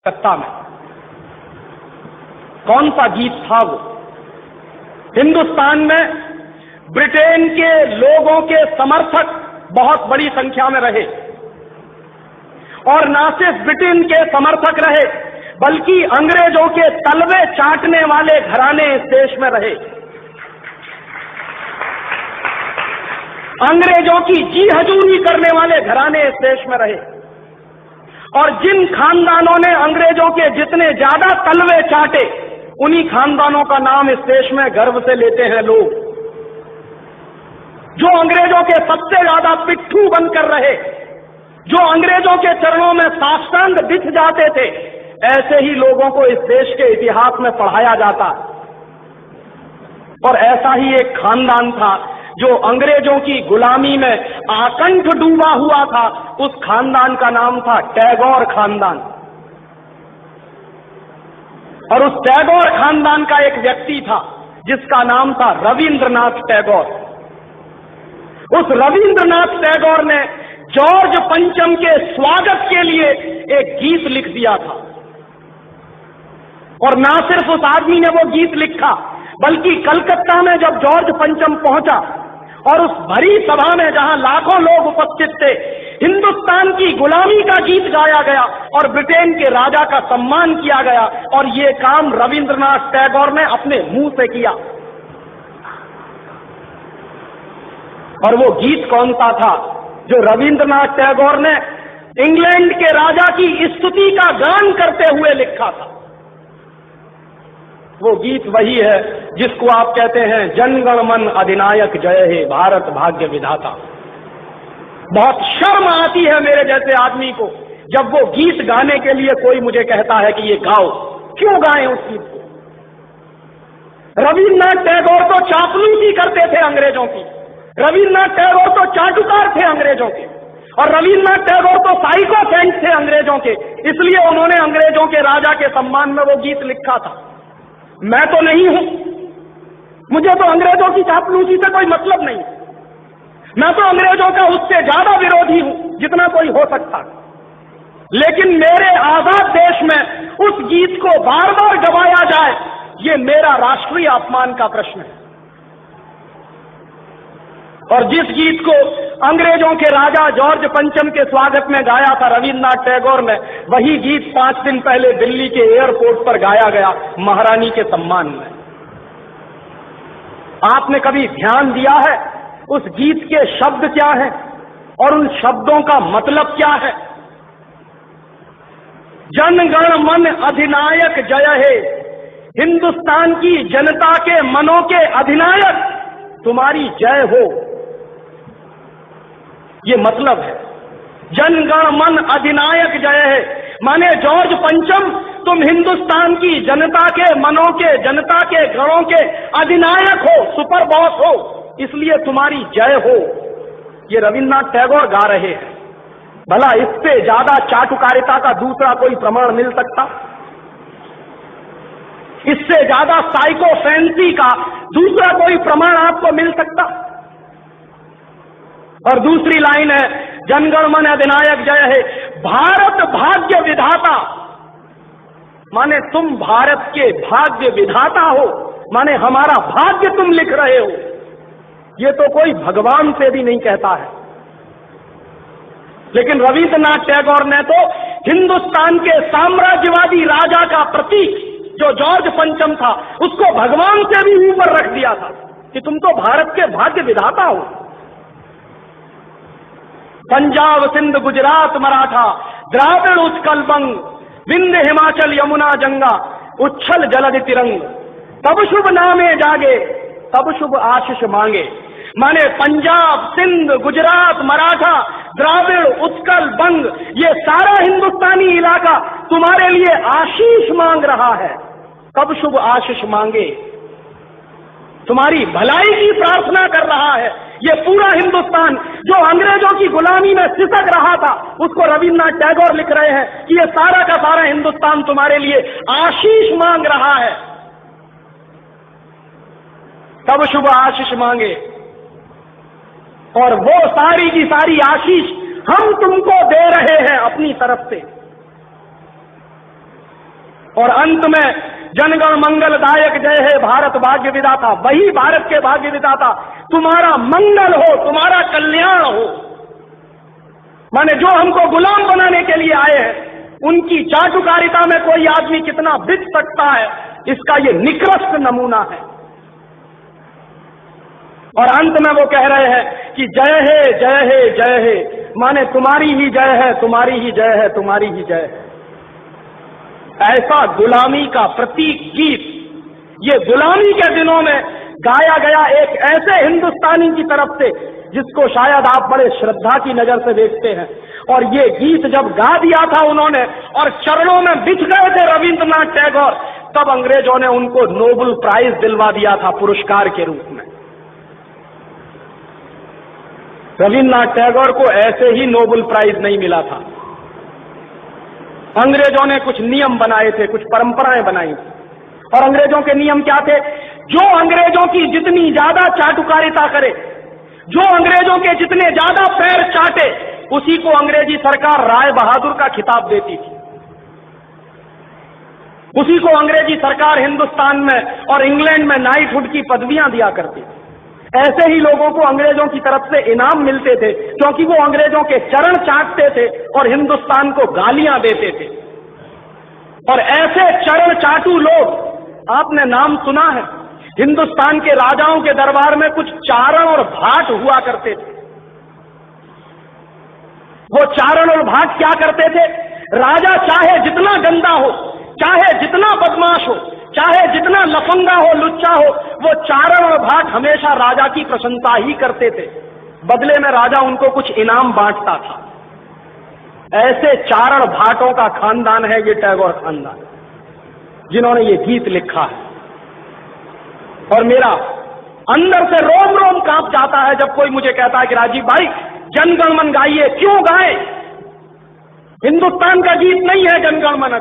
कलकत्ता में। कौन सा गीत था वो? हिंदुस्तान में ब्रिटेन के लोगों के समर्थक बहुत बड़ी संख्या में रहे, और न सिर्फ ब्रिटेन के समर्थक रहे बल्कि अंग्रेजों के तलवे चाटने वाले घराने इस देश में रहे। अंग्रेजों की जी हजूरी करने वाले घराने इस देश में रहे, और जिन खानदानों ने अंग्रेजों के जितने ज्यादा तलवे चाटे, उन्हीं खानदानों का नाम इस देश में गर्व से लेते हैं लोग। जो अंग्रेजों के सबसे ज्यादा पिट्ठू बनकर रहे, जो अंग्रेजों के चरणों में साष्टांग बिछ जाते थे, ऐसे ही लोगों को इस देश के इतिहास में पढ़ाया जाता। और ऐसा ही एक खानदान था जो अंग्रेजों की गुलामी में आकंठ डूबा हुआ था। उस खानदान का नाम था टैगोर खानदान। और उस टैगोर खानदान का एक व्यक्ति था जिसका नाम था रविंद्रनाथ टैगोर। उस रविंद्रनाथ टैगोर ने जॉर्ज पंचम के स्वागत के लिए एक गीत लिख दिया था। और ना सिर्फ उस आदमी ने वो गीत लिखा, बल्कि कलकत्ता में जब जॉर्ज पंचम पहुंचा और उस भरी सभा में जहां लाखों लोग उपस्थित थे, हिंदुस्तान की गुलामी का गीत गाया गया और ब्रिटेन के राजा का सम्मान किया गया। और ये काम रविंद्रनाथ टैगोर ने अपने मुंह से किया। और वो गीत कौन सा था जो रविंद्रनाथ टैगोर ने इंग्लैंड के राजा की स्तुति का गान करते हुए लिखा था? वो गीत वही है जिसको आप कहते हैं जन गण मन अधिनायक जय हे भारत भाग्य विधाता। बहुत शर्म आती है मेरे जैसे आदमी को जब वो गीत गाने के लिए कोई मुझे कहता है कि ये गाओ। क्यों गाएं उस गीत को? रविन्द्रनाथ टैगोर तो चापलूसी करते थे अंग्रेजों की, रविन्द्रनाथ टैगोर तो चाटुकार थे अंग्रेजों के, और रविन्द्रनाथ टैगोर तो साइकोसेंट थे अंग्रेजों के। इसलिए उन्होंने अंग्रेजों के राजा के सम्मान में वो गीत लिखा था। मैं तो नहीं हूं, मुझे तो अंग्रेजों की चापलूसी से कोई मतलब नहीं। मैं तो अंग्रेजों का उससे ज्यादा विरोधी हूं जितना कोई हो सकता। लेकिन मेरे आजाद देश में उस गीत को बार बार गवाया जाए, ये मेरा राष्ट्रीय अपमान का प्रश्न है। और जिस गीत को अंग्रेजों के राजा जॉर्ज पंचम के स्वागत में गाया था रविन्द्रनाथ टैगोर ने, वही गीत 5 दिन पहले दिल्ली के एयरपोर्ट पर गाया गया महारानी के सम्मान में। आपने कभी ध्यान दिया है उस गीत के शब्द क्या हैं और उन शब्दों का मतलब क्या है? जन गण मन अधिनायक जय हे, हिंदुस्तान की जनता के मनों के अधिनायक तुम्हारी जय हो, ये मतलब है। जन गण मन अधिनायक जय है माने जॉर्ज पंचम तुम हिंदुस्तान की जनता के मनों के, जनता के गणों के अधिनायक हो, सुपर बॉस हो, इसलिए तुम्हारी जय हो। ये रविन्द्रनाथ टैगोर गा रहे हैं। भला इससे ज्यादा चाटुकारिता का दूसरा कोई प्रमाण मिल सकता? इससे ज्यादा साइकोफेंसी का दूसरा कोई प्रमाण आपको मिल सकता? और दूसरी लाइन है जनगण मन अधिनायक जय है, भारत भाग्य विधाता, माने तुम भारत के भाग्य विधाता हो, माने हमारा भाग्य तुम लिख रहे हो। ये तो कोई भगवान से भी नहीं कहता है। लेकिन रविन्द्रनाथ टैगोर ने तो हिंदुस्तान के साम्राज्यवादी राजा का प्रतीक जो जॉर्ज पंचम था, उसको भगवान से भी ऊपर रख दिया था कि तुम तो भारत के भाग्य विधाता हो। पंजाब सिंध गुजरात मराठा द्राविड़ उत्कल बंग, विंध्य हिमाचल यमुना गंगा, उच्छल जलधि तिरंग, तब शुभ नामे जागे तब शुभ आशीष मांगे। माने पंजाब सिंध गुजरात मराठा द्राविड़ उत्कल बंग, ये सारा हिंदुस्तानी इलाका तुम्हारे लिए आशीष मांग रहा है। तब शुभ आशीष मांगे, तुम्हारी भलाई की प्रार्थना कर रहा है। ये पूरा हिंदुस्तान जो अंग्रेजों की गुलामी में सिसक रहा था, उसको रविन्द्रनाथ टैगोर लिख रहे हैं कि ये सारा का सारा हिंदुस्तान तुम्हारे लिए आशीष मांग रहा है। तब शुभ आशीष मांगे, और वो सारी की सारी आशीष हम तुमको दे रहे हैं अपनी तरफ से। और अंत में जनगण मंगलदायक जय हे भारत भाग्य विधाता, वही भारत के भाग्य विधाता तुम्हारा मंगल हो, तुम्हारा कल्याण हो। माने जो हमको गुलाम बनाने के लिए आए हैं, उनकी चाटुकारिता में कोई आदमी कितना बिक सकता है, इसका ये निकृष्ट नमूना है। और अंत में वो कह रहे हैं कि जय हे जय हे जय हे, माने तुम्हारी ही जय है, तुम्हारी ही जय है, तुम्हारी ही जय है। ऐसा गुलामी का प्रतीक गीत ये गुलामी के दिनों में गाया गया एक ऐसे हिंदुस्तानी की तरफ से जिसको शायद आप बड़े श्रद्धा की नजर से देखते हैं। और ये गीत जब गा दिया था उन्होंने और चरणों में बिछ गए थे रविंद्रनाथ टैगोर, तब अंग्रेजों ने उनको नोबेल प्राइज दिलवा दिया था पुरस्कार के रूप में। रविंद्रनाथ टैगोर को ऐसे ही नोबेल प्राइज नहीं मिला था। अंग्रेजों ने कुछ नियम बनाए थे, कुछ परंपराएं बनाई थी, और अंग्रेजों के नियम क्या थे? जो अंग्रेजों की जितनी ज्यादा चाटुकारिता करे, जो अंग्रेजों के जितने ज्यादा पैर चाटे, उसी को अंग्रेजी सरकार राय बहादुर का खिताब देती थी। उसी को अंग्रेजी सरकार हिंदुस्तान में और इंग्लैंड में नाइटहुड की पदवियां दिया करती थी। ऐसे ही लोगों को अंग्रेजों की तरफ से इनाम मिलते थे, क्योंकि वो अंग्रेजों के चरण चाटते थे और हिंदुस्तान को गालियां देते थे। और ऐसे चरण चाटू लोग आपने नाम सुना है, हिंदुस्तान के राजाओं के दरबार में कुछ चारण और भाट हुआ करते थे। वो चारण और भाट क्या करते थे? राजा चाहे जितना गंदा हो, चाहे जितना बदमाश हो, चाहे जितना लफंगा हो, लुच्चा हो, वो चारण और भाट हमेशा राजा की प्रशंसा ही करते थे। बदले में राजा उनको कुछ इनाम बांटता था। ऐसे चारण भाटों का खानदान है ये टैगोर खानदान, जिन्होंने ये गीत लिखा है। और मेरा अंदर से रोम रोम कांप जाता है जब कोई मुझे कहता है कि राजीव भाई जनगण मन गाइए। क्यों गाएं? हिंदुस्तान का गीत नहीं है जनगण मन।